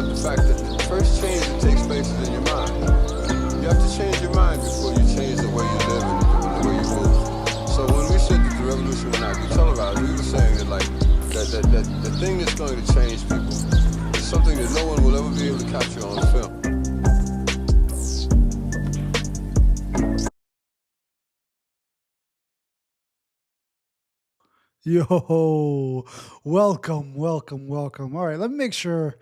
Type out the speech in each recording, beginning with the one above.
about the fact that the first change that takes place is in your mind. You have to change your mind before you change the way you live and the way you move. So when we said that the revolution would not be televised, we were saying that that the thing that's going to change people is something that no one will ever be able to capture on film. Yo, welcome. All right, let me make sure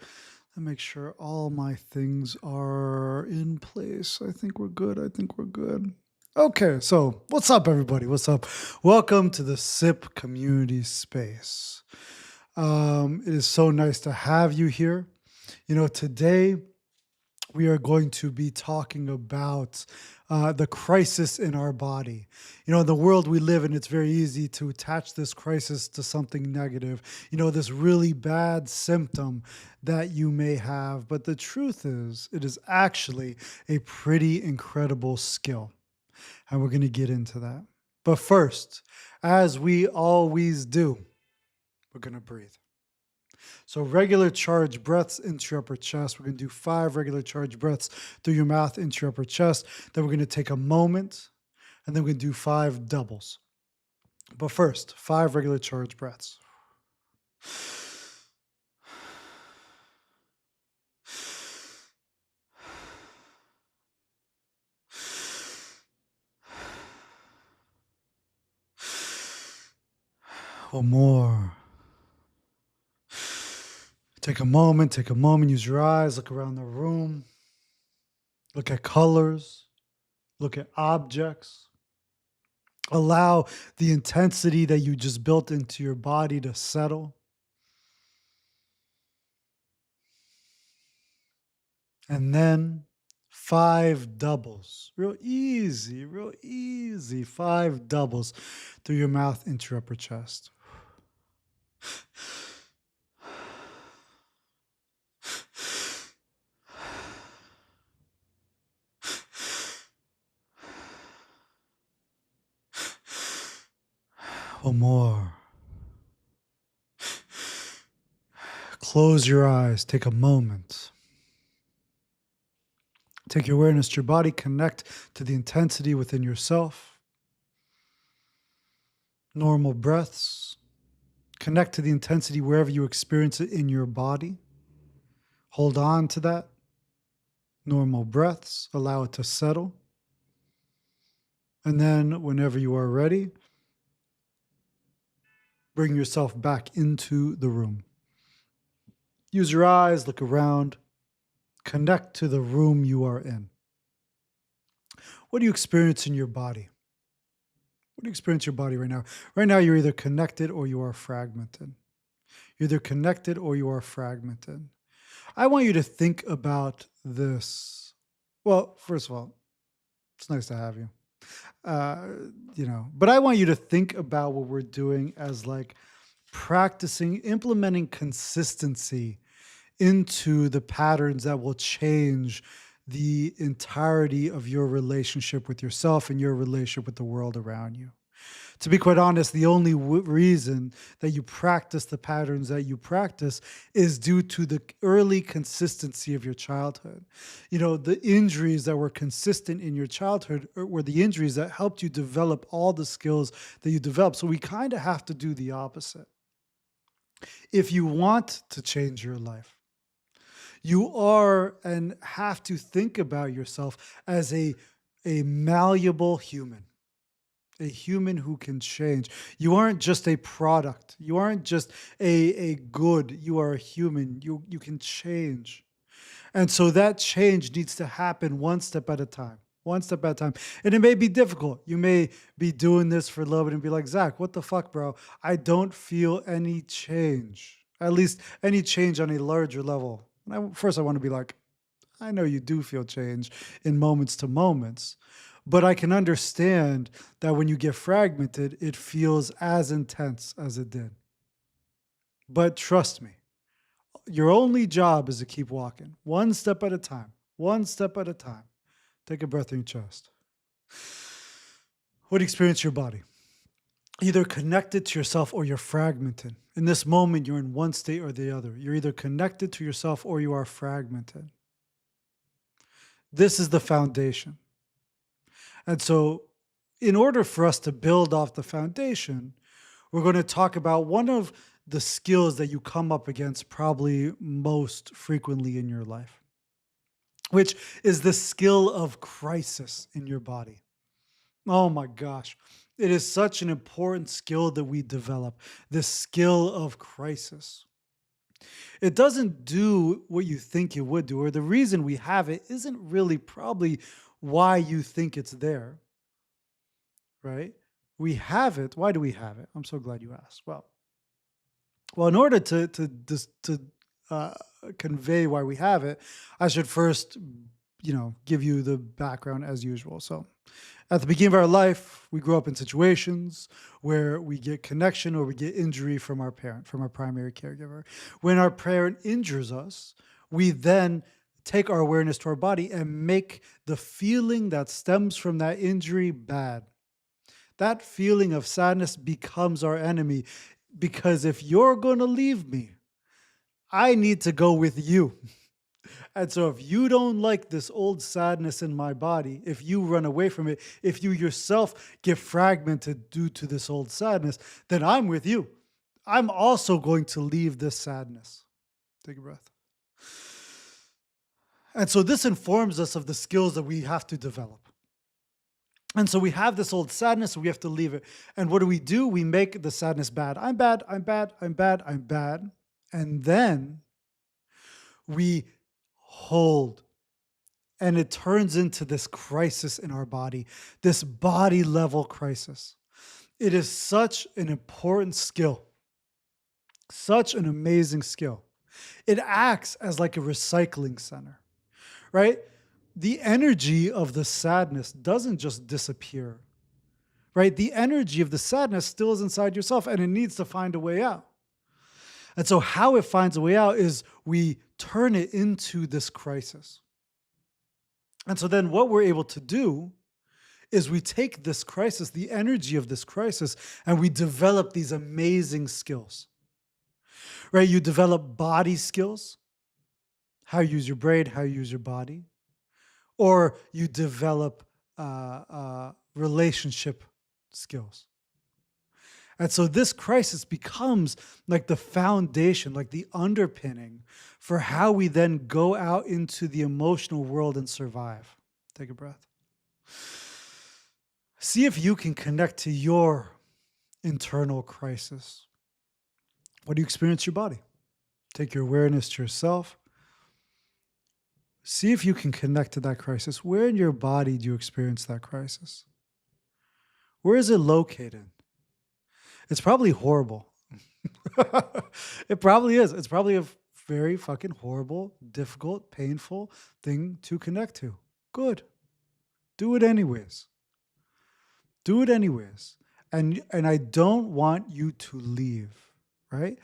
all my things are in place. I think we're good. Okay, so what's up, everybody? What's up? Welcome to the SIP community space. It is so nice to have you here. Today we are going to be talking about the crisis in our body. In the world we live in, it's very easy to attach this crisis to something negative, this really bad symptom that you may have. But the truth is, it is actually a pretty incredible skill. And we're going to get into that. But first, as we always do, we're going to breathe. So regular charge breaths into your upper chest. We're going to do 5 regular charge breaths through your mouth into your upper chest. Then we're going to take a moment, and then we're going to do 5 doubles. But first, 5 regular charge breaths. One more. Take a moment, use your eyes, look around the room, look at colors, look at objects. Allow the intensity that you just built into your body to settle. And then 5 doubles. Real easy. 5 doubles through your mouth into your upper chest. One more. Close your eyes. Take a moment. Take your awareness to your body. Connect to the intensity within yourself. Normal breaths. Connect to the intensity wherever you experience it in your body. Hold on to that. Normal breaths. Allow it to settle. And then whenever you are ready, bring yourself back into the room. Use your eyes, look around, connect to the room you are in. What do you experience in your body? What do you experience in your body right now? Right now, you're either connected or you are fragmented. You're either connected or you are fragmented. I want you to think about this. Well, first of all, it's nice to have you. But I want you to think about what we're doing as like implementing consistency into the patterns that will change the entirety of your relationship with yourself and your relationship with the world around you. To be quite honest, the only reason that you practice the patterns that you practice is due to the early consistency of your childhood. The injuries that were consistent in your childhood were the injuries that helped you develop all the skills that you developed. So we kind of have to do the opposite. If you want to change your life, you are and have to think about yourself as a malleable human, a human who can change. You aren't just a product. You aren't just a good. You are a human. You can change. And so that change needs to happen one step at a time. One step at a time. And it may be difficult. You may be doing this for a little bit and be like, Zach, what the fuck, bro? I don't feel any change, at least any change on a larger level. And first, I want to be like, I know you do feel change in moments to moments, but I can understand that when you get fragmented, it feels as intense as it did. But trust me, your only job is to keep walking, one step at a time, one step at a time. Take a breath in your chest. What do you experience in your body? either connected to yourself or you're fragmented. In this moment, you're in one state or the other. You're either connected to yourself or you are fragmented. This is the foundation. And so, in order for us to build off the foundation, we're going to talk about one of the skills that you come up against probably most frequently in your life, which is the skill of crisis in your body. Oh my gosh. It is such an important skill that we develop, the skill of crisis. It doesn't do what you think it would do, or the reason we have it isn't really probably why you think it's there, right? We have it. Why do we have it? I'm so glad you asked. Well, in order to uh, convey why we have it, I should first, give you the background as usual. So, at the beginning of our life, we grow up in situations where we get connection or we get injury from our parent, from our primary caregiver. When our parent injures us, we then take our awareness to our body and make the feeling that stems from that injury bad. That feeling of sadness becomes our enemy because if you're going to leave me, I need to go with you. And so, if you don't like this old sadness in my body, if you run away from it, if you yourself get fragmented due to this old sadness, then I'm with you. I'm also going to leave this sadness. Take a breath. And so, this informs us of the skills that we have to develop. And so we have this old sadness, we have to leave it. And what do? We make the sadness bad. I'm bad, I'm bad, I'm bad, I'm bad. And then we hold. And it turns into this crisis in our body, this body level crisis. It is such an important skill, such an amazing skill. It acts as like a recycling center, right? The energy of the sadness doesn't just disappear, right? The energy of the sadness still is inside yourself and it needs to find a way out. And so, how it finds a way out is we turn it into this crisis. And so, then what we're able to do is we take this crisis, the energy of this crisis, and we develop these amazing skills, right? You develop body skills, how you use your brain, how you use your body. Or you develop relationship skills. And so this crisis becomes like the foundation, like the underpinning for how we then go out into the emotional world and survive. Take a breath. See if you can connect to your internal crisis. What do you experience in your body? Take your awareness to yourself. See if you can connect to that crisis. Where in your body do you experience that crisis? Where is it located? It's probably horrible. It probably is. It's probably a very fucking horrible, difficult, painful thing to connect to. Good. Do it anyways. Do it anyways. And I don't want you to leave, right?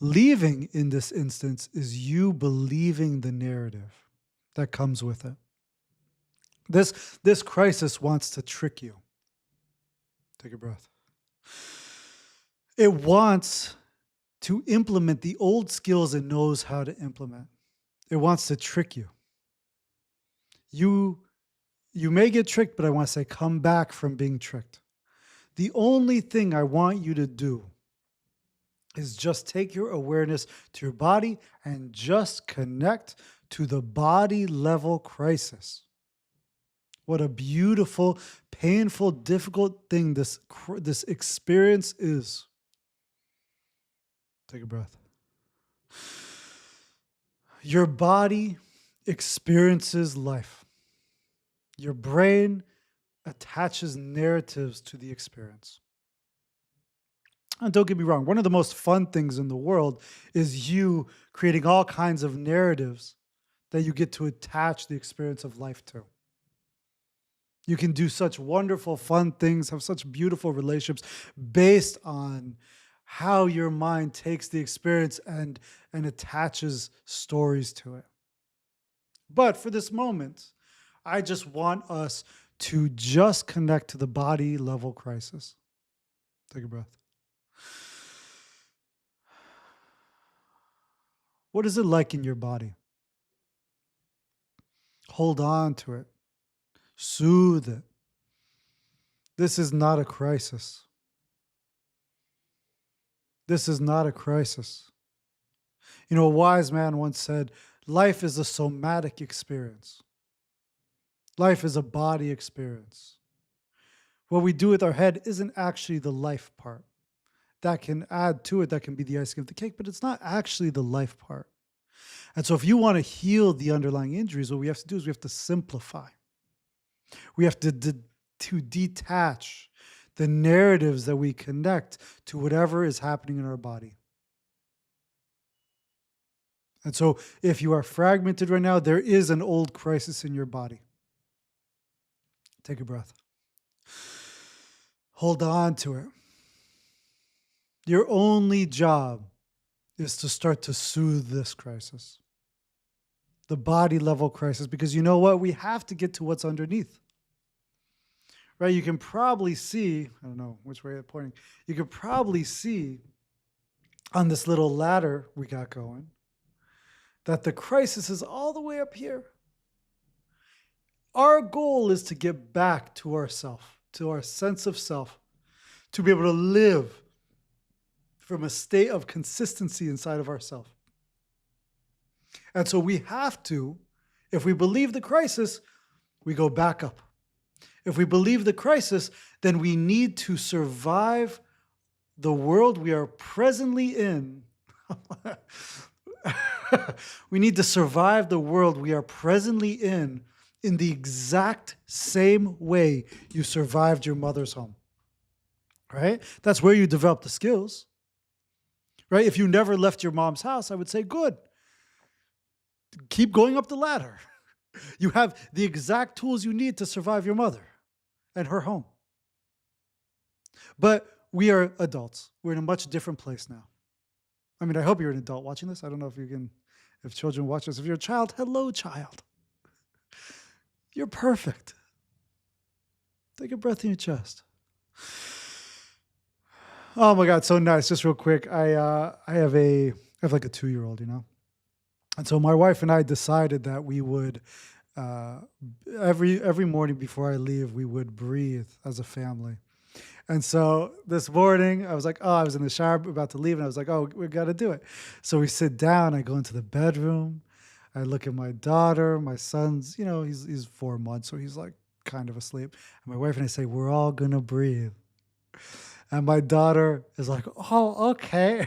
Leaving in this instance is you believing the narrative that comes with it. This crisis wants to trick you. Take a breath. It wants to implement the old skills it knows how to implement. It wants to trick you. You may get tricked, but I want to say come back from being tricked. The only thing I want you to do is just take your awareness to your body and just connect to the body level crisis. What a beautiful, painful, difficult thing this experience is. Take a breath. Your body experiences life. Your brain attaches narratives to the experience. And don't get me wrong, one of the most fun things in the world is you creating all kinds of narratives that you get to attach the experience of life to. You can do such wonderful, fun things, have such beautiful relationships based on how your mind takes the experience and attaches stories to it. But for this moment, I just want us to just connect to the body level crisis. Take a breath. What is it like in your body? Hold on to it. Soothe it. This is not a crisis. This is not a crisis. You know, a wise man once said, life is a somatic experience. Life is a body experience. What we do with our head isn't actually the life part. That can add to it, that can be the icing of the cake, but it's not actually the life part. And so if you want to heal the underlying injuries, what we have to do is we have to simplify. We have to detach the narratives that we connect to whatever is happening in our body. And so if you are fragmented right now, there is an old crisis in your body. Take a breath. Hold on to it. Your only job is to start to soothe this crisis, the body level crisis, because you know what? We have to get to what's underneath. Right? You can probably see, I don't know which way I'm pointing, you can probably see on this little ladder we got going that the crisis is all the way up here. Our goal is to get back to ourself, to our sense of self, to be able to live from a state of consistency inside of ourselves. And so we have to, if we believe the crisis, we go back up. If we believe the crisis, then we need to survive the world we are presently in. We need to survive the world we are presently in the exact same way you survived your mother's home. Right? That's where you develop the skills. Right? If you never left your mom's house, I would say, good. Keep going up the ladder. You have the exact tools you need to survive your mother and her home. But we are adults. We're in a much different place now. I mean, I hope you're an adult watching this. I don't know if children watch this. If you're a child, hello, child. You're perfect. Take a breath in your chest. Oh my God, so nice. Just real quick, I have like a 2-year-old, you know? And so my wife and I decided that we would, every morning before I leave, we would breathe as a family. And so this morning, I was like, I was in the shower about to leave, and I was like, we got to do it. So we sit down, I go into the bedroom, I look at my daughter, my son's, you know, he's 4 months, so he's like kind of asleep. And my wife and I say, we're all going to breathe. And my daughter is like, oh, okay.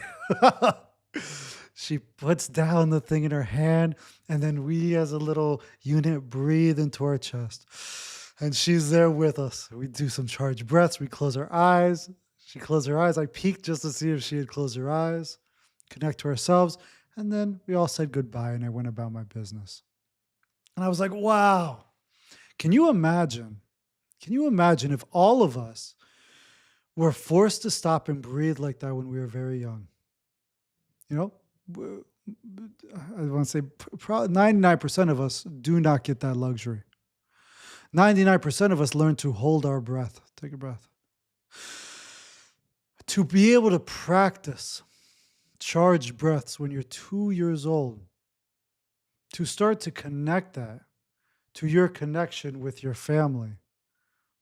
She puts down the thing in her hand, and then we as a little unit breathe into our chest. And she's there with us. We do some charged breaths. We close our eyes. She closed her eyes. I peeked just to see if she had closed her eyes, connect to ourselves. And then we all said goodbye, and I went about my business. And I was like, wow. Can you imagine if all of us were forced to stop and breathe like that when we were very young? You know? I want to say probably 99% of us do not get that luxury. 99% of us learn to hold our breath. Take a breath. To be able to practice charged breaths when you're 2 years old, to start to connect that to your connection with your family.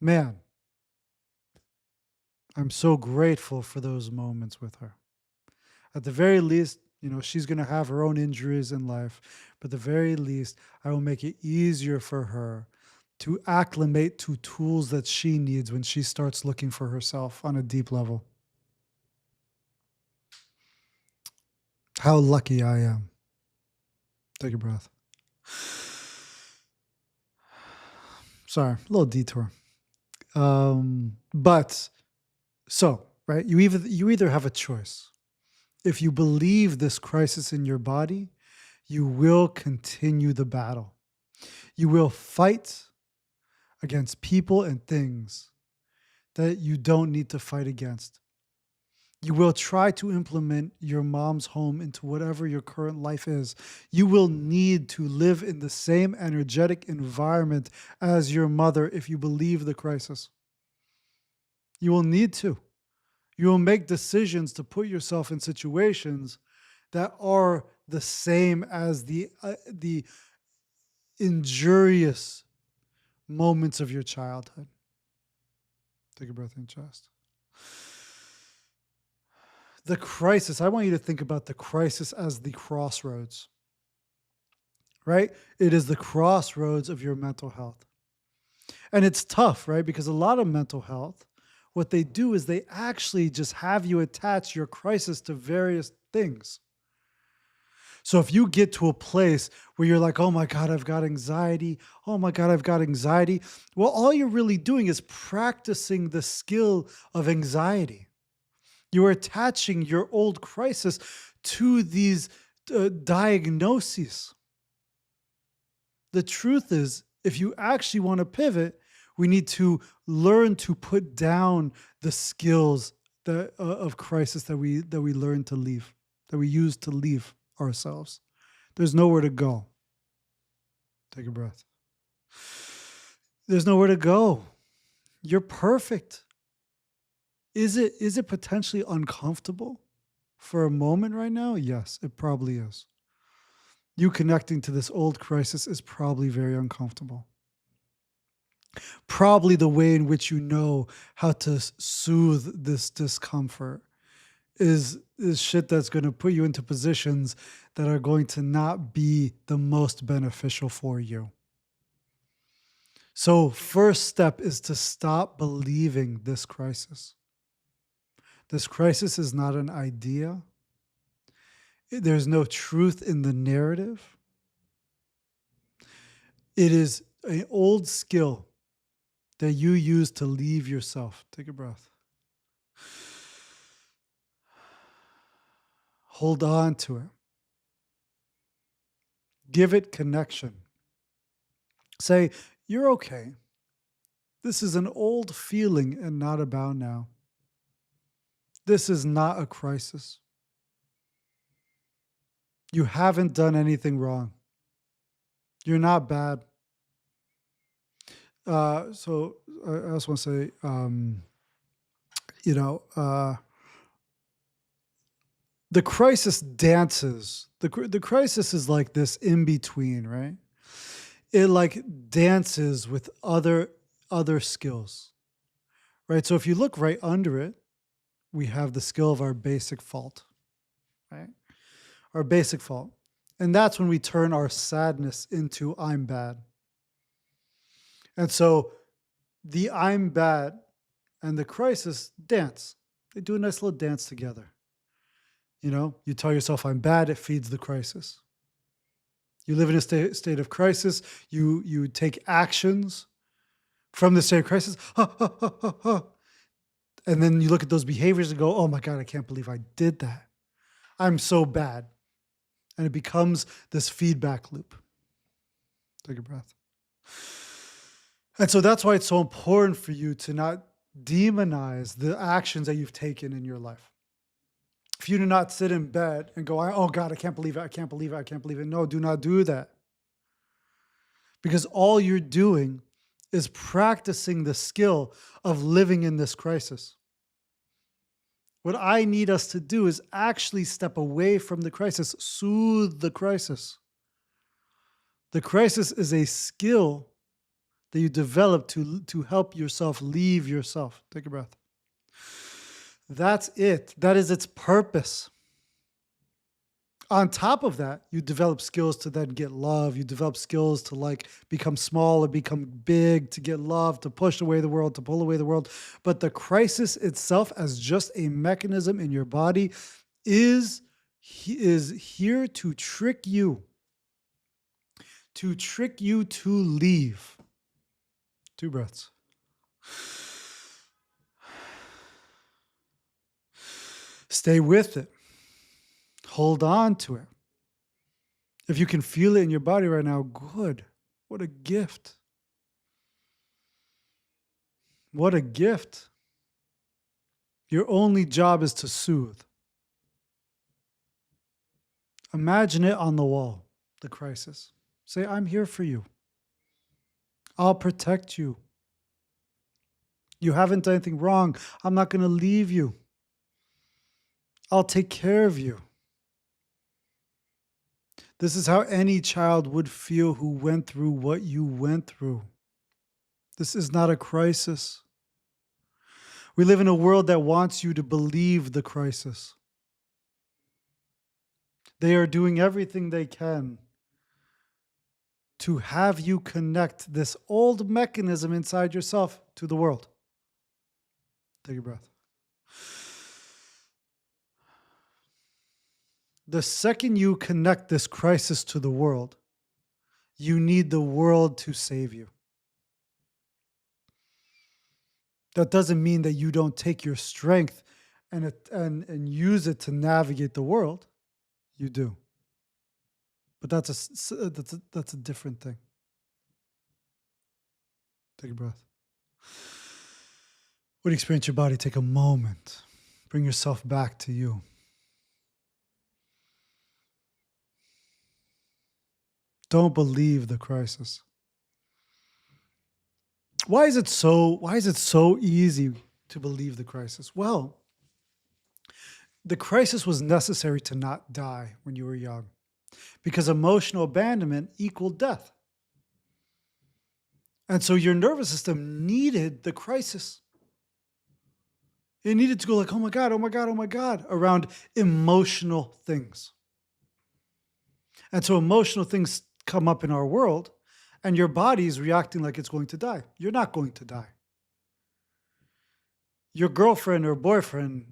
Man, I'm so grateful for those moments with her. At the very least, you know, she's going to have her own injuries in life, but at the very least, I will make it easier for her to acclimate to tools that she needs when she starts looking for herself on a deep level. How lucky I am. Take a breath. Sorry, a little detour. Right, you either have a choice. If you believe this crisis in your body, you will continue the battle. You will fight against people and things that you don't need to fight against. You will try to implement your mom's home into whatever your current life is. You will need to live in the same energetic environment as your mother if you believe the crisis. You will need to. You will make decisions to put yourself in situations that are the same as the injurious moments of your childhood. Take a breath in your chest. The crisis, I want you to think about the crisis as the crossroads, right? It is the crossroads of your mental health. And it's tough, right? Because a lot of mental health, what they do is they actually just have you attach your crisis to various things. So if you get to a place where you're like, oh my God, I've got anxiety. Oh my God, I've got anxiety. Well, all you're really doing is practicing the skill of anxiety. You're attaching your old crisis to these diagnoses. The truth is, if you actually want to pivot, we need to learn to put down the skills of crisis that we learn to leave, that we use to leave ourselves. There's nowhere to go. Take a breath. There's nowhere to go. You're perfect. Is it potentially uncomfortable for a moment right now? Yes, it probably is. You connecting to this old crisis is probably very uncomfortable. Probably the way in which you know how to soothe this discomfort is shit that's going to put you into positions that are going to not be the most beneficial for you. So, first step is to stop believing this crisis. This crisis is not an idea. There's no truth in the narrative. It is an old skill that you use to leave yourself. Take a breath. Hold on to it. Give it connection. Say, you're okay. This is an old feeling and not about now. This is not a crisis. You haven't done anything wrong. You're not bad. So I also want to say, the crisis dances. The crisis is like this in between, right? It like dances with other skills, right? So if you look right under it, we have the skill of our basic fault, right? Our basic fault. And that's when we turn our sadness into I'm bad. And so the I'm bad and the crisis dance. They do a nice little dance together. You tell yourself I'm bad, it feeds the crisis. You live in a state of crisis, you take actions from the state of crisis, and then you look at those behaviors and go, oh my God, I can't believe I did that. I'm so bad. And it becomes this feedback loop. Take a breath. And so that's why it's so important for you to not demonize the actions that you've taken in your life. For you to not sit in bed and go, oh God, I can't believe it, I can't believe it, I can't believe it. No, do not do that. Because all you're doing is practicing the skill of living in this crisis. What I need us to do is actually step away from the crisis, soothe the crisis. The crisis is a skill that you develop to help yourself leave yourself. Take a breath. That's it. That is its purpose. On top of that, you develop skills to then get love. You develop skills to like become small or become big, to get love, to push away the world, to pull away the world. But the crisis itself as just a mechanism in your body is here to trick you to leave. 2 breaths. Stay with it. Hold on to it. If you can feel it in your body right now, good. What a gift. What a gift. Your only job is to soothe. Imagine it on the wall, the crisis. Say, I'm here for you. I'll protect you. You haven't done anything wrong. I'm not going to leave you. I'll take care of you. This is how any child would feel who went through what you went through. This is not a crisis. We live in a world that wants you to believe the crisis. They are doing everything they can to have you connect this old mechanism inside yourself to the world. Take a breath. The second you connect this crisis to the world, you need the world to save you. That doesn't mean that you don't take your strength and use it to navigate the world. You do. But that's a different thing. Take a breath. When you experience your body, take a moment. Bring yourself back to you. Don't believe the crisis. Why is it so easy to believe the crisis? Well, the crisis was necessary to not die when you were young, because emotional abandonment equaled death. And so your nervous system needed the crisis. It needed to go like, oh my God, oh my God, oh my God, around emotional things. And so emotional things come up in our world, and your body is reacting like it's going to die. You're not going to die. Your girlfriend or boyfriend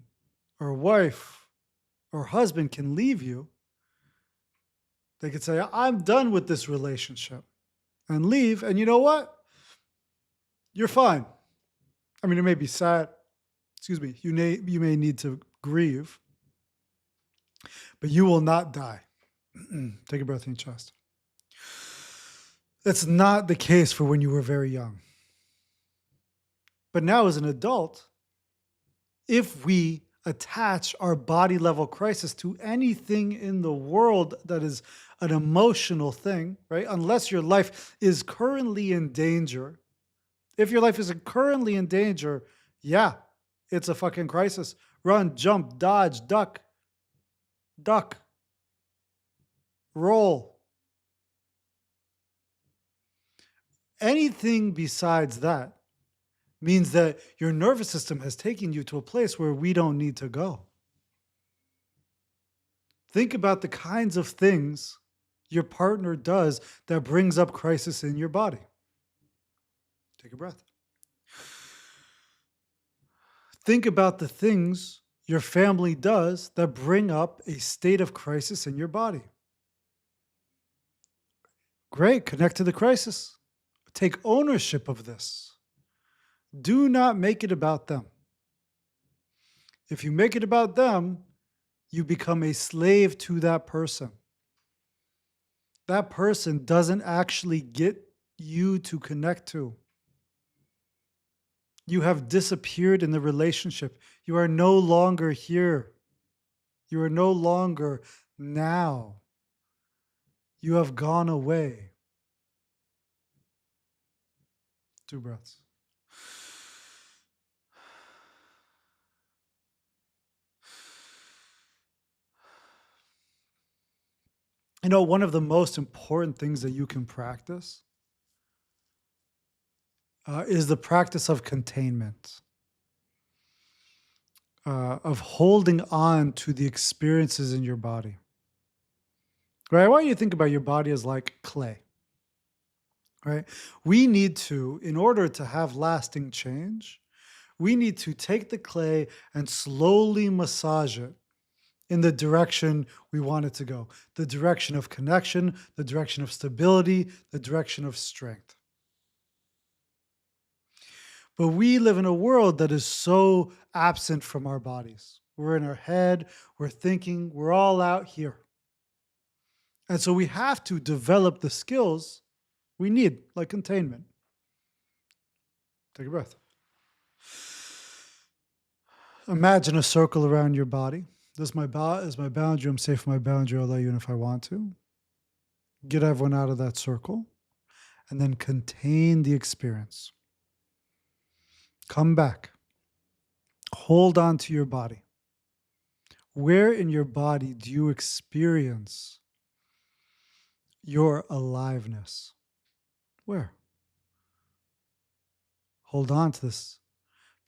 or wife or husband can leave you. They could say, I'm done with this relationship, and leave. And you know what? You're fine. I mean, it may be sad. Excuse me. You may need to grieve, but you will not die. Take a breath in your chest. That's not the case for when you were very young. But now as an adult, if we attach our body level crisis to anything in the world that is an emotional thing, right? Unless your life is currently in danger. If your life isn't currently in danger, yeah, it's a fucking crisis. Run, jump, dodge, duck, roll. Anything besides that means that your nervous system has taken you to a place where we don't need to go. Think about the kinds of things your partner does that brings up crisis in your body. Take a breath. Think about the things your family does that bring up a state of crisis in your body. Great, connect to the crisis. Take ownership of this. Do not make it about them. If you make it about them, you become a slave to that person. That person doesn't actually get you to connect to. You have disappeared in the relationship. You are no longer here. You are no longer now. You have gone away. 2 breaths. You know, one of the most important things that you can practice is the practice of containment, of holding on to the experiences in your body. Right? I want you to think about your body as like clay. Right? We need to, in order to have lasting change, we need to take the clay and slowly massage it in the direction we want it to go. The direction of connection, the direction of stability, the direction of strength. But we live in a world that is so absent from our bodies. We're in our head, we're thinking, we're all out here. And so we have to develop the skills we need, like containment. Take a breath. Imagine a circle around your body. This is my boundary. I'm safe in my boundary. I'll let you in if I want to. Get everyone out of that circle and then contain the experience. Come back. Hold on to your body. Where in your body do you experience your aliveness? Where? Hold on to this.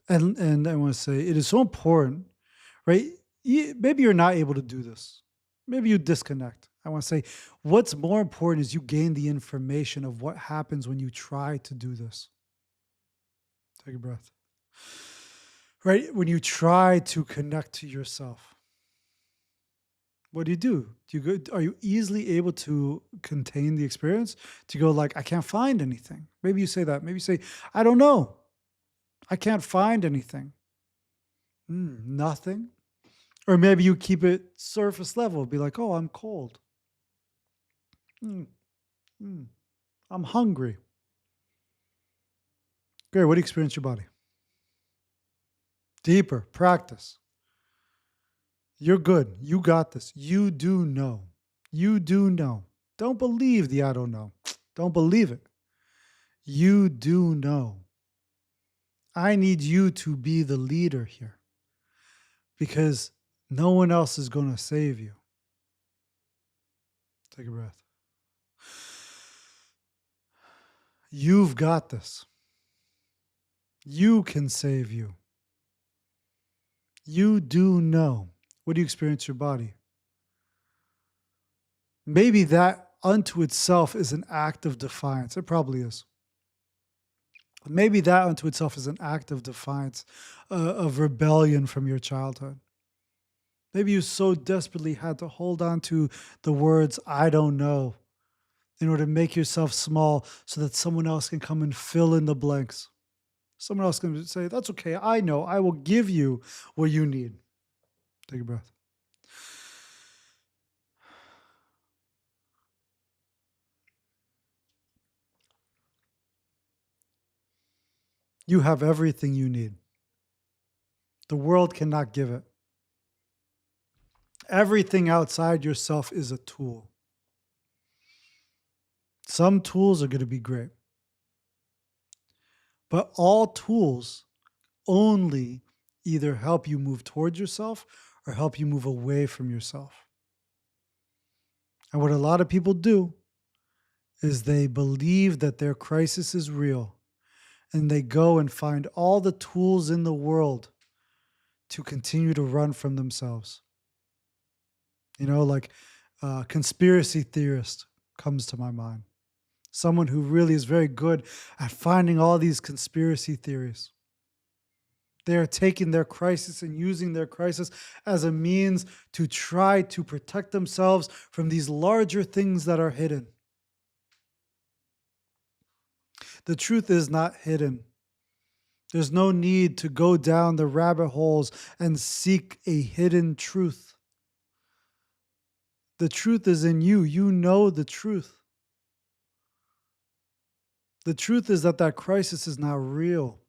And I want to say it is so important, right? Maybe you're not able to do this. Maybe you disconnect. I want to say what's more important is you gain the information of what happens when you try to do this. Take a breath. Right? When you try to connect to yourself, what do you do? Do you go, are you easily able to contain the experience? To go like, I can't find anything. Maybe you say that. Maybe you say, I don't know. I can't find anything. Nothing. Or maybe you keep it surface level. Be like, oh, I'm cold. Mm, mm, I'm hungry. Great. What do you experience in your body? Deeper. Practice. You're good. You got this. You do know. You do know. Don't believe the I don't know. Don't believe it. You do know. I need you to be the leader here because no one else is going to save you. Take a breath. You've got this. You can save you. You do know. What do you experience in your body? Maybe that unto itself is an act of defiance. It probably is. Maybe that unto itself is an act of defiance, of rebellion from your childhood. Maybe you so desperately had to hold on to the words, I don't know, in order to make yourself small so that someone else can come and fill in the blanks. Someone else can say, that's okay, I know, I will give you what you need. Take a breath. You have everything you need. The world cannot give it. Everything outside yourself is a tool. Some tools are going to be great, but all tools only either help you move towards yourself or help you move away from yourself. And what a lot of people do is they believe that their crisis is real and they go and find all the tools in the world to continue to run from themselves. You know, like conspiracy theorist comes to my mind. Someone who really is very good at finding all these conspiracy theories. They are taking their crisis and using their crisis as a means to try to protect themselves from these larger things that are hidden. The truth is not hidden. There's no need to go down the rabbit holes and seek a hidden truth. The truth is in you. You know the truth. The truth is that that crisis is not real.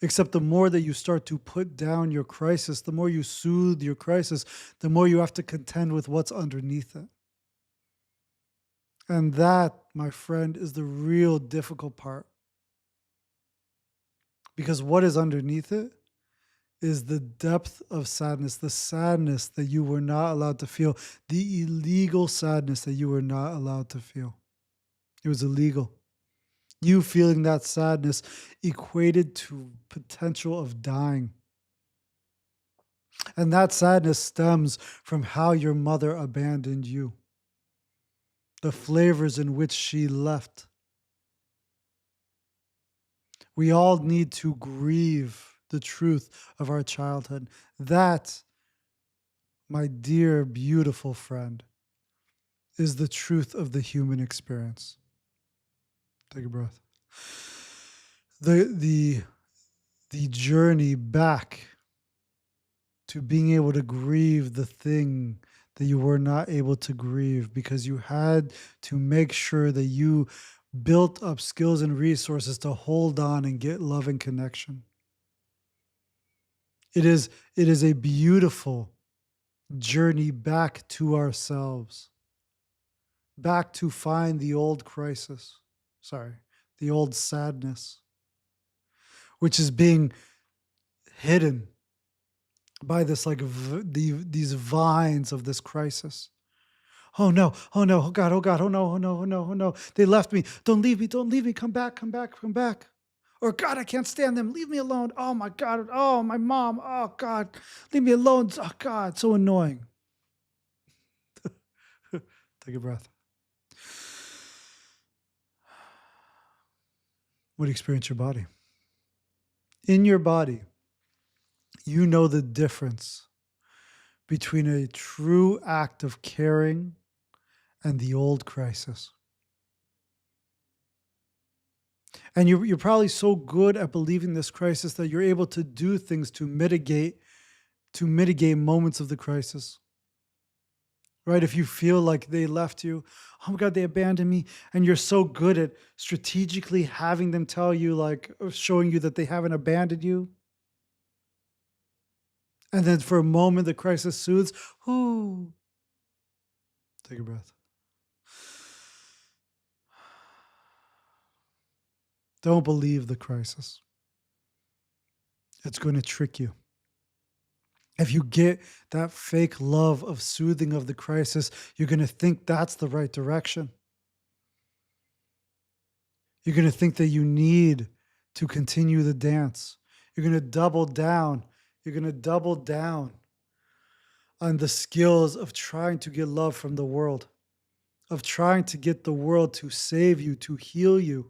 Except the more that you start to put down your crisis, the more you soothe your crisis, the more you have to contend with what's underneath it. And that, my friend, is the real difficult part. Because what is underneath it is the depth of sadness, the sadness that you were not allowed to feel, the illegal sadness that you were not allowed to feel. It was illegal. You feeling that sadness equated to potential of dying. And that sadness stems from how your mother abandoned you, the flavors in which she left. We all need to grieve the truth of our childhood. That, my dear, beautiful friend, is the truth of the human experience. Take a breath. The journey back to being able to grieve the thing that you were not able to grieve because you had to make sure that you built up skills and resources to hold on and get love and connection. It is a beautiful journey back to ourselves, back to find the old crisis. The old sadness, which is being hidden by this like these vines of this crisis. Oh no, oh no, oh God, oh God, oh no, oh no, oh no, oh no. They left me. Don't leave me. Come back, come back, come back. Or God, I can't stand them. Leave me alone. Oh my God. Oh, my mom. Oh God. Leave me alone. Oh God, so annoying. Take a breath. What do you experience your body? In your body, you know the difference between a true act of caring and the old crisis. And you're probably so good at believing this crisis that you're able to do things to mitigate moments of the crisis. Right? If you feel like they left you, oh my God, they abandoned me. And you're so good at strategically having them tell you, like, or showing you that they haven't abandoned you. And then for a moment, the crisis soothes. Ooh, take a breath. Don't believe the crisis. It's going to trick you. If you get that fake love of soothing of the crisis, you're going to think that's the right direction. You're going to think that you need to continue the dance. You're going to double down. You're going to double down on the skills of trying to get love from the world, of trying to get the world to save you, to heal you.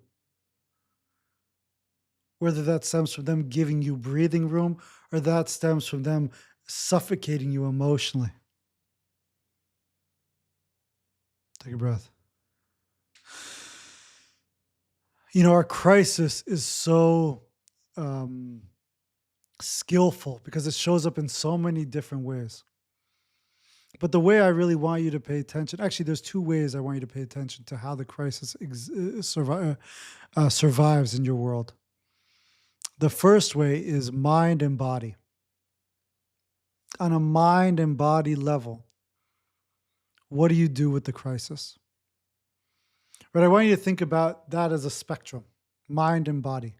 Whether that stems from them giving you breathing room or that stems from them suffocating you emotionally. Take a breath. You know, our crisis is so skillful because it shows up in so many different ways. But the way I really want you to pay attention, actually, there's two ways I want you to pay attention to how the crisis survives in your world. The first way is mind and body. On a mind and body level, what do you do with the crisis? But I want you to think about that as a spectrum, mind and body.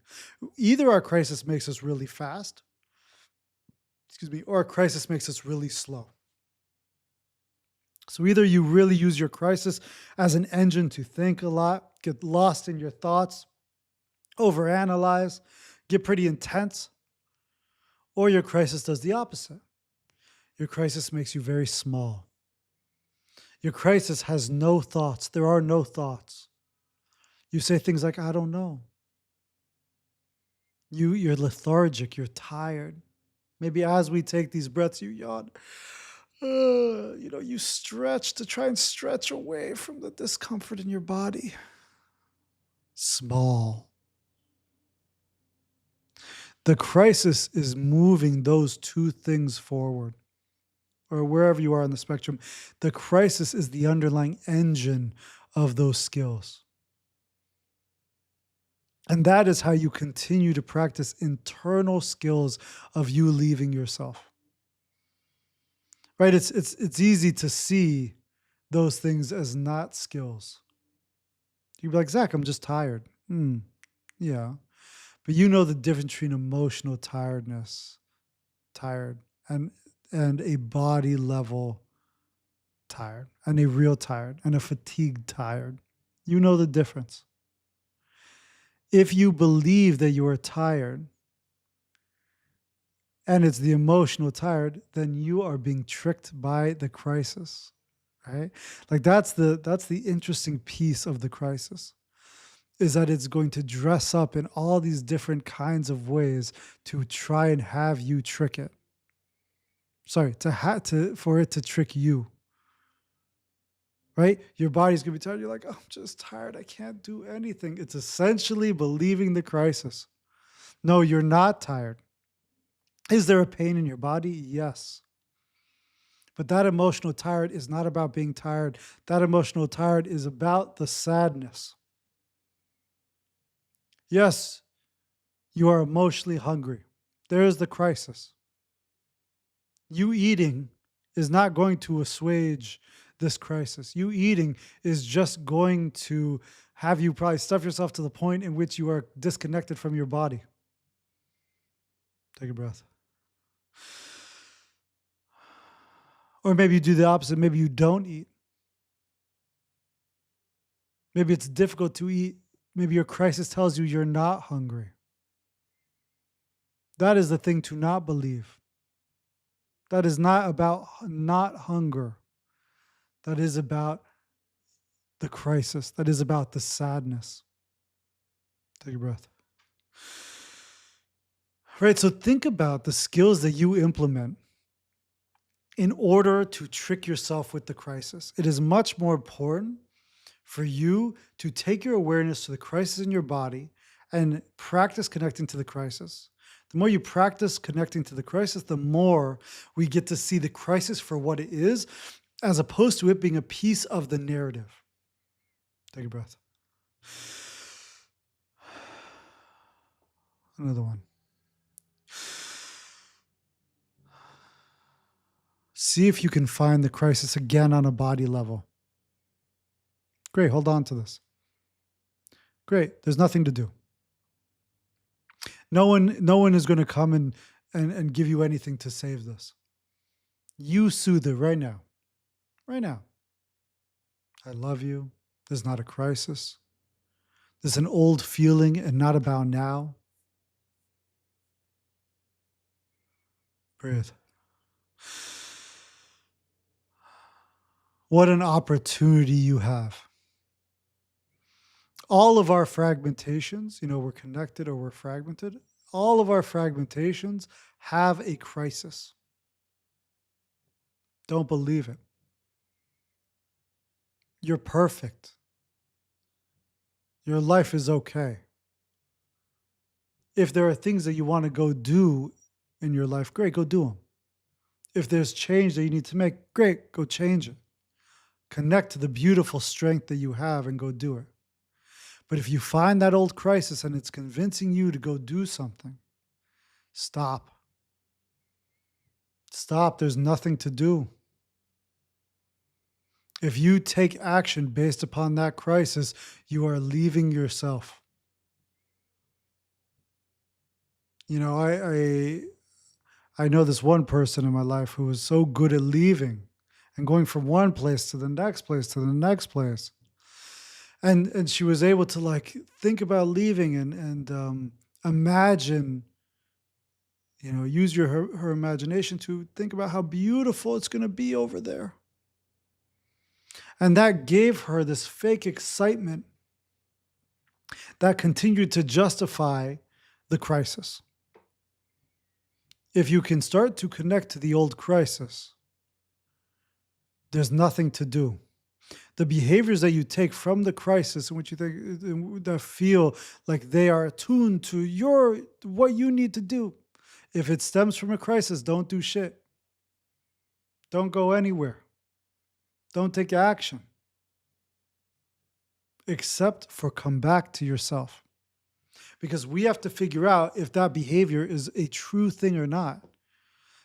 Either our crisis makes us really fast, or our crisis makes us really slow. So either you really use your crisis as an engine to think a lot, get lost in your thoughts, overanalyze, get pretty intense, or your crisis does the opposite. Your crisis makes you very small. Your crisis has no thoughts. There are no thoughts. You say things like, I don't know. You're lethargic. You're tired. Maybe as we take these breaths, you yawn. You stretch to try and stretch away from the discomfort in your body. Small. The crisis is moving those two things forward, or wherever you are on the spectrum. The crisis is the underlying engine of those skills. And that is how you continue to practice internal skills of you leaving yourself. Right? It's easy to see those things as not skills. You'd be like, Zach, I'm just tired. Yeah. But you know the difference between emotional tired, and a body level tired, and a real tired, and a fatigued tired. You know the difference. If you believe that you are tired, and it's the emotional tired, then you are being tricked by the crisis, right? Like that's the interesting piece of the crisis, is that it's going to dress up in all these different kinds of ways to try and have you trick it. Sorry, for it to trick you. Right? Your body's gonna be tired. You're like, oh, I'm just tired. I can't do anything. It's essentially believing the crisis. No, you're not tired. Is there a pain in your body? Yes. But that emotional tired is not about being tired. That emotional tired is about the sadness. Yes, you are emotionally hungry. There is the crisis. You eating is not going to assuage this crisis. You eating is just going to have you probably stuff yourself to the point in which you are disconnected from your body. Take a breath. Or maybe you do the opposite. Maybe you don't eat. Maybe it's difficult to eat. Maybe your crisis tells you you're not hungry. That is the thing to not believe. That is not about not hunger. That is about the crisis. That is about the sadness. Take a breath. Right, so think about the skills that you implement in order to trick yourself with the crisis. It is much more important for you to take your awareness to the crisis in your body and practice connecting to the crisis. The more you practice connecting to the crisis, the more we get to see the crisis for what it is, as opposed to it being a piece of the narrative. Take a breath. Another one. See if you can find the crisis again on a body level. Great, hold on to this. Great, there's nothing to do. No one is going to come and give you anything to save this. You soothe it right now. Right now. I love you. There's not a crisis. There's an old feeling and not about now. Breathe. What an opportunity you have. All of our fragmentations, we're connected or we're fragmented. All of our fragmentations have a crisis. Don't believe it. You're perfect. Your life is okay. If there are things that you want to go do in your life, great, go do them. If there's change that you need to make, great, go change it. Connect to the beautiful strength that you have and go do it. But if you find that old crisis and it's convincing you to go do something, stop. Stop. There's nothing to do. If you take action based upon that crisis, you are leaving yourself. I know this one person in my life who was so good at leaving and going from one place to the next place to the next place. And she was able to think about leaving and imagine, use her imagination to think about how beautiful it's going to be over there. And that gave her this fake excitement that continued to justify the crisis. If you can start to connect to the old crisis, there's nothing to do. The behaviors that you take from the crisis in which you think that feel like they are attuned to what you need to do. If it stems from a crisis, don't do shit. Don't go anywhere. Don't take action. Except for come back to yourself. Because we have to figure out if that behavior is a true thing or not.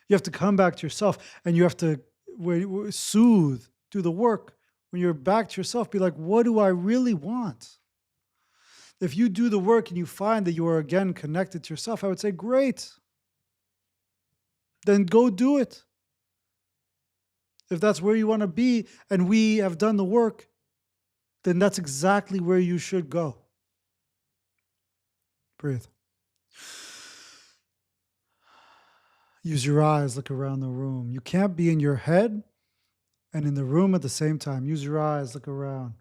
You have to come back to yourself and you have to soothe, do the work. When you're back to yourself, be like, what do I really want? If you do the work and you find that you are again connected to yourself, I would say, great. Then go do it. If that's where you want to be and we have done the work, then that's exactly where you should go. Breathe. Use your eyes, look around the room. You can't be in your head and in the room at the same time. Use your eyes, look around.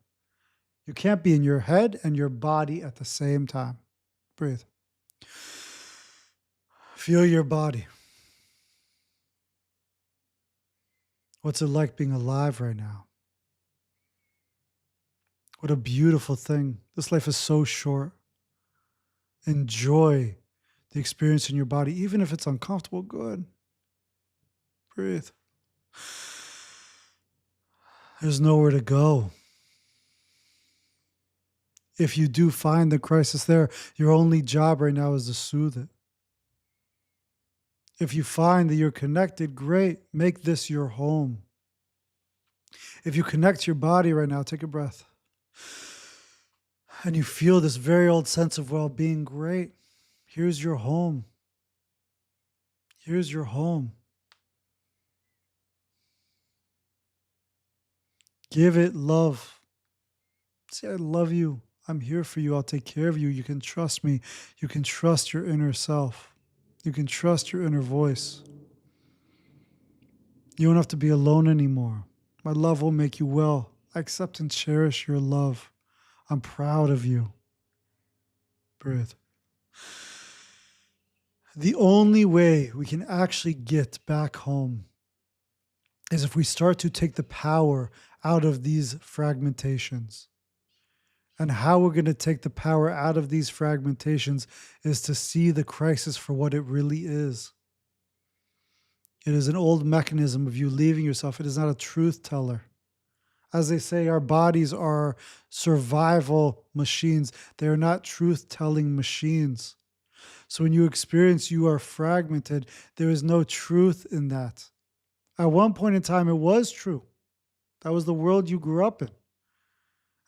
You can't be in your head and your body at the same time. Breathe. Feel your body. What's it like being alive right now? What a beautiful thing. This life is so short. Enjoy the experience in your body, even if it's uncomfortable. Good. Breathe. There's nowhere to go. If you do find the crisis there, your only job right now is to soothe it. If you find that you're connected, great. Make this your home. If you connect to your body right now, take a breath. And you feel this very old sense of well-being, great. Here's your home. Here's your home. Give it love. Say, I love you. I'm here for you. I'll take care of you. You can trust me. You can trust your inner self. You can trust your inner voice. You don't have to be alone anymore. My love will make you well. I accept and cherish your love. I'm proud of you. Breathe. The only way we can actually get back home is if we start to take the power out of these fragmentations. And how we're going to take the power out of these fragmentations is to see the crisis for what it really is. It is an old mechanism of you leaving yourself. It is not a truth teller. As they say, our bodies are survival machines. They are not truth telling machines. So when you experience you are fragmented, there is no truth in that. At one point in time, it was true. That was the world you grew up in.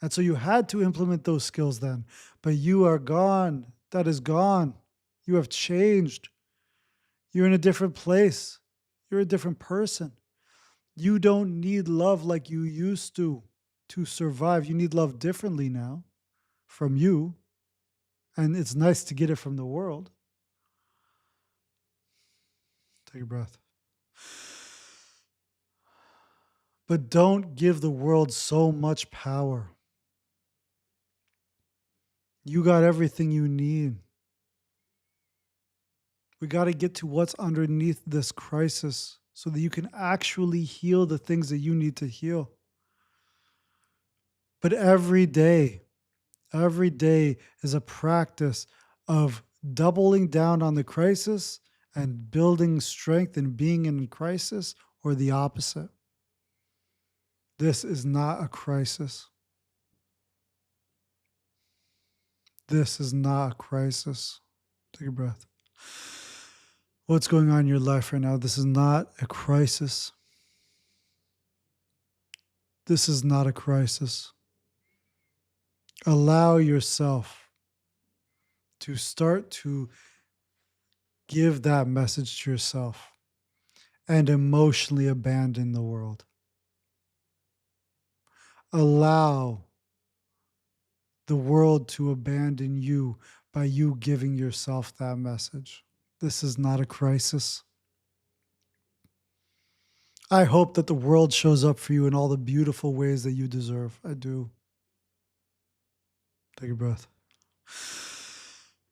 And so you had to implement those skills then. But you are gone. That is gone. You have changed. You're in a different place. You're a different person. You don't need love like you used to survive. You need love differently now from you. And it's nice to get it from the world. Take a breath. But don't give the world so much power. You got everything you need. We got to get to what's underneath this crisis so that you can actually heal the things that you need to heal. But every day is a practice of doubling down on the crisis and building strength and being in crisis, or the opposite. This is not a crisis. This is not a crisis. Take a breath. What's going on in your life right now? This is not a crisis. This is not a crisis. Allow yourself to start to give that message to yourself and emotionally abandon the world. Allow the world to abandon you by you giving yourself that message. This is not a crisis. I hope that the world shows up for you in all the beautiful ways that you deserve. I do. Take a breath.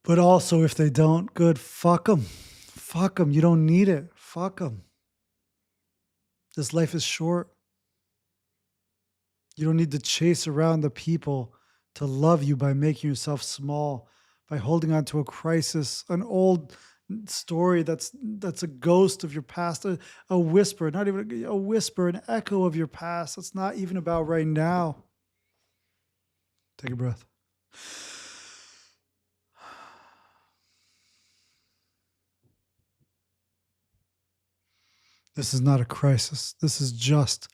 But also, if they don't, good, fuck them. Fuck them. You don't need it. Fuck them. This life is short. You don't need to chase around the people to love you by making yourself small, by holding on to a crisis, an old story that's a ghost of your past, a whisper, not even a whisper, an echo of your past. That's not even about right now. Take a breath. This is not a crisis. This is just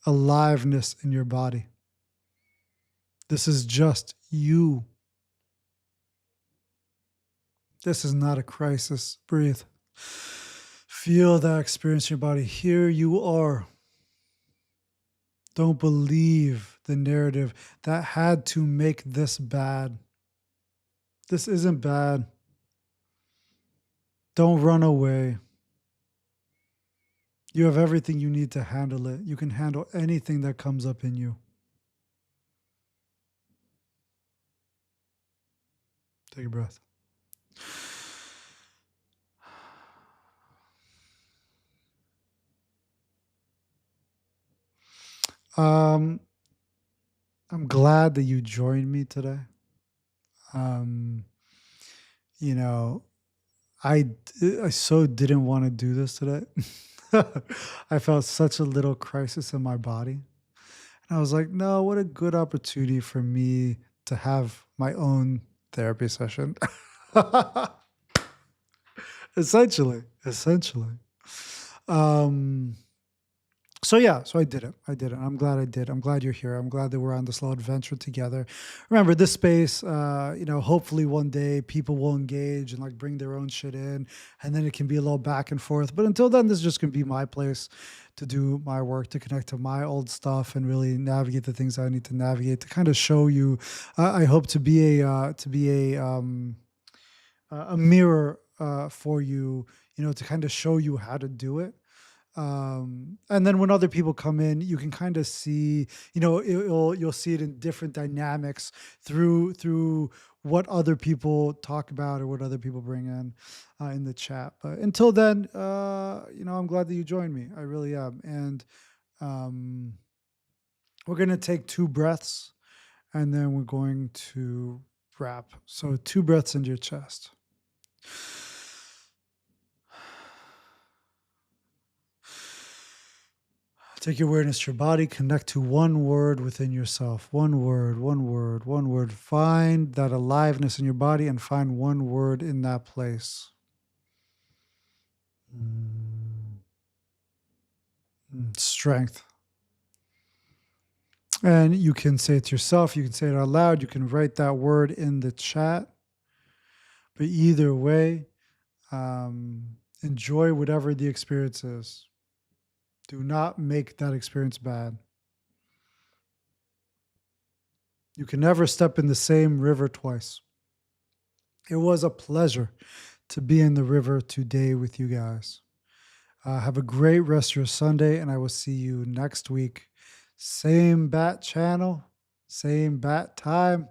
aliveness in your body. This is just you. This is not a crisis. Breathe. Feel that experience in your body. Here you are. Don't believe the narrative that had to make this bad. This isn't bad. Don't run away. You have everything you need to handle it. You can handle anything that comes up in you. Take a breath. I'm glad that you joined me today. Um, you know, I so didn't want to do this today. I felt such a little crisis in my body. And I was like, no, what a good opportunity for me to have my own therapy session. Essentially. Um, So yeah, so I did it. I did it. I'm glad I did. I'm glad you're here. I'm glad that we're on this little adventure together. Remember, this space, hopefully one day people will engage and like bring their own shit in, and then it can be a little back and forth. But until then, this is just gonna be my place to do my work, to connect to my old stuff, and really navigate the things I need to navigate, to kind of show you. I hope to be a mirror for you, to kind of show you how to do it. And then when other people come in, you can kind of see, you'll see it in different dynamics through what other people talk about or what other people bring in the chat. But until then, I'm glad that you joined me. I really am. And um, we're gonna take 2 breaths, and then we're going to wrap. So 2 breaths into your chest. Take your awareness to your body, connect to one word within yourself. One word, one word, one word. Find that aliveness in your body and find one word in that place. Mm, Strength. And you can say it to yourself, you can say it out loud, you can write that word in the chat. But either way, enjoy whatever the experience is. Do not make that experience bad. You can never step in the same river twice. It was a pleasure to be in the river today with you guys. Have a great rest of your Sunday, and I will see you next week. Same bat channel, same bat time.